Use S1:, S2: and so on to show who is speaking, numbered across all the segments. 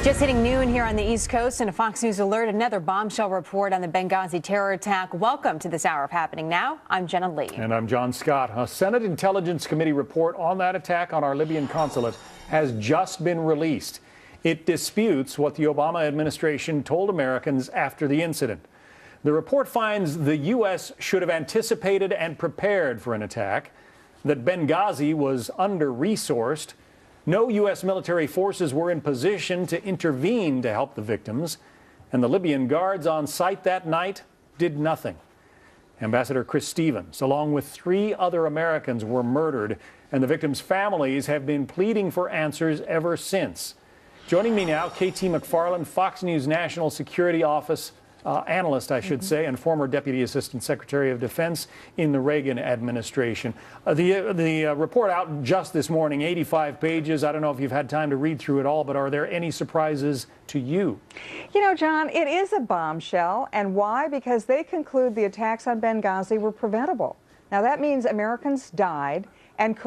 S1: Just hitting noon here on the East Coast and a Fox News alert, another bombshell report on the Benghazi terror attack. Welcome to this hour of Happening Now. I'm Jenna Lee.
S2: And I'm John Scott. A Senate Intelligence Committee report on that attack on our Libyan consulate has just been released. It disputes what the Obama administration told Americans after the incident. The report finds the U.S. should have anticipated and prepared for an attack, that Benghazi was under-resourced, no U.S. military forces were in position to intervene to help the victims, and the Libyan guards on site that night did nothing. Ambassador Chris Stevens, along with 3 other Americans, were murdered, and the victims' families have been pleading for answers ever since. Joining me now, KT McFarland, Fox News National Security Office analyst, I should say, and former Deputy Assistant Secretary of Defense in the Reagan administration. The report out just this morning, 85 pages. I don't know if you've had time to read through it all, but are there any surprises to you?
S3: You know, John, it is a bombshell. And why? Because they conclude the attacks on Benghazi were preventable. Now, that means Americans died and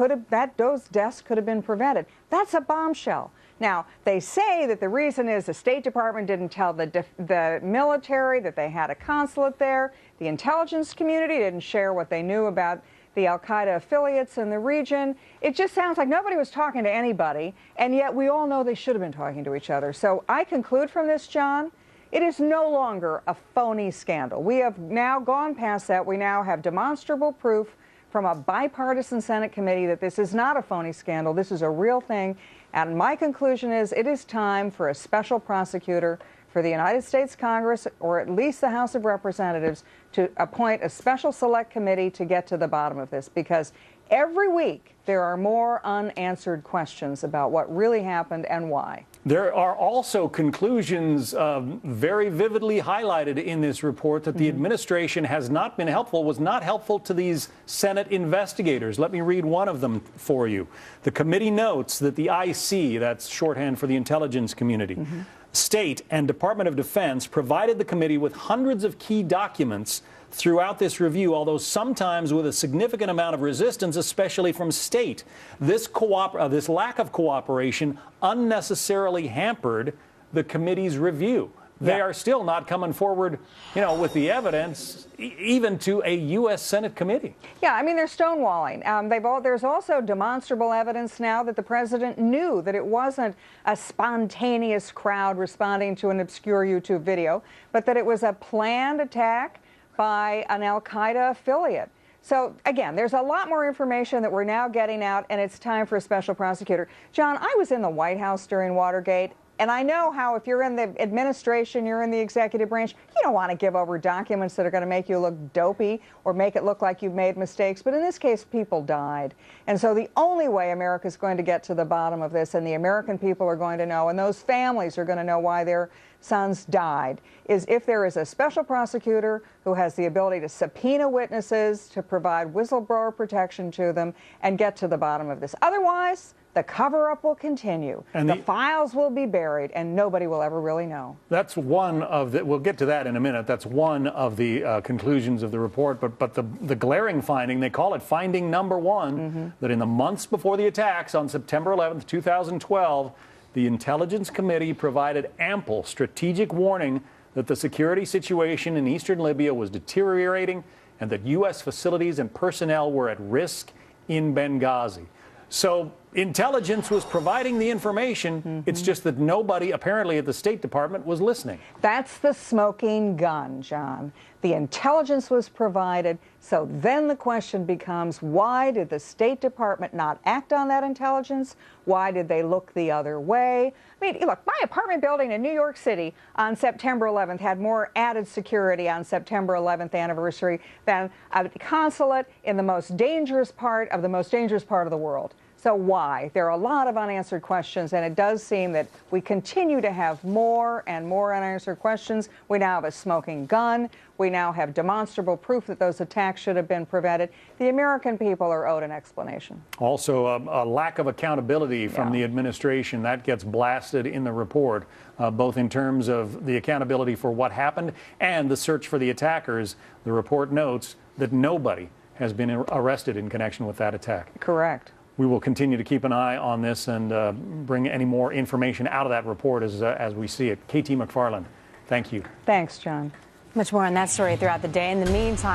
S3: those deaths could have been prevented. That's a bombshell. Now, they say that the reason is the State Department didn't tell the military that they had a consulate there. The intelligence community didn't share what they knew about the al-Qaeda affiliates in the region. It just sounds like nobody was talking to anybody, and yet we all know they should have been talking to each other. So I conclude from this, John, it is no longer a phony scandal. We have now gone past that. We now have demonstrable proof from a bipartisan Senate committee that this is not a phony scandal. This is a real thing. And my conclusion is it is time for a special prosecutor for the United States Congress, or at least the House of Representatives, to appoint a special select committee to get to the bottom of this, because every week there are more unanswered questions about what really happened and why. There
S2: are also conclusions very vividly highlighted in this report that the administration has not been helpful, was not helpful to these Senate investigators. Let me read one of them for you. The committee notes that the IC, that's shorthand for the intelligence community, State and Department of Defense provided the committee with hundreds of key documents throughout this review, although sometimes with a significant amount of resistance, especially from State. This lack of cooperation unnecessarily hampered the committee's review. They are still not coming forward, you know, with the evidence, even to a U.S. Senate committee.
S3: Yeah, I mean, they're stonewalling. There's also demonstrable evidence now that the president knew that it wasn't a spontaneous crowd responding to an obscure YouTube video, but that it was a planned attack by an al-Qaeda affiliate. So, again, there's a lot more information that we're now getting out, and it's time for a special prosecutor. John, I was in the White House during Watergate, and I know how if you're in the administration, you're in the executive branch, you don't want to give over documents that are going to make you look dopey or make it look like you've made mistakes. But in this case, people died. And so the only way America's going to get to the bottom of this, and the American people are going to know, and those families are going to know why their sons died, is if there is a special prosecutor who has the ability to subpoena witnesses, to provide whistleblower protection to them, and get to the bottom of this. Otherwise, the cover-up will continue. And the files will be buried, and nobody will ever really know.
S2: That's one of the, we'll get to that in a minute. That's one of the conclusions of the report. But the glaring finding, they call it finding number one, that in the months before the attacks on September 11th, 2012, the Intelligence Committee provided ample strategic warning that the security situation in eastern Libya was deteriorating and that U.S. facilities and personnel were at risk in Benghazi. So intelligence was providing the information. It's just that nobody, apparently at the State Department, was listening.
S3: That's the smoking gun, John. The intelligence was provided. So then the question becomes, why did the State Department not act on that intelligence? Why did they look the other way? I mean, look, my apartment building in New York City on September 11th had more added security on September 11th anniversary than a consulate in the most dangerous part of the world. So why? There are a lot of unanswered questions, and it does seem that we continue to have more and more unanswered questions. We now have a smoking gun. We now have demonstrable proof that those attacks should have been prevented. The American people are owed an explanation.
S2: Also, a lack of accountability from the administration. That gets blasted in the report, both in terms of the accountability for what happened and the search for the attackers. The report notes that nobody has been arrested in connection with that attack.
S3: Correct.
S2: we will continue to keep an eye on this and bring any more information out of that report as we see it. KT McFarland, thank you.
S3: Thanks, John.
S1: Much more on that story throughout the day. In the meantime,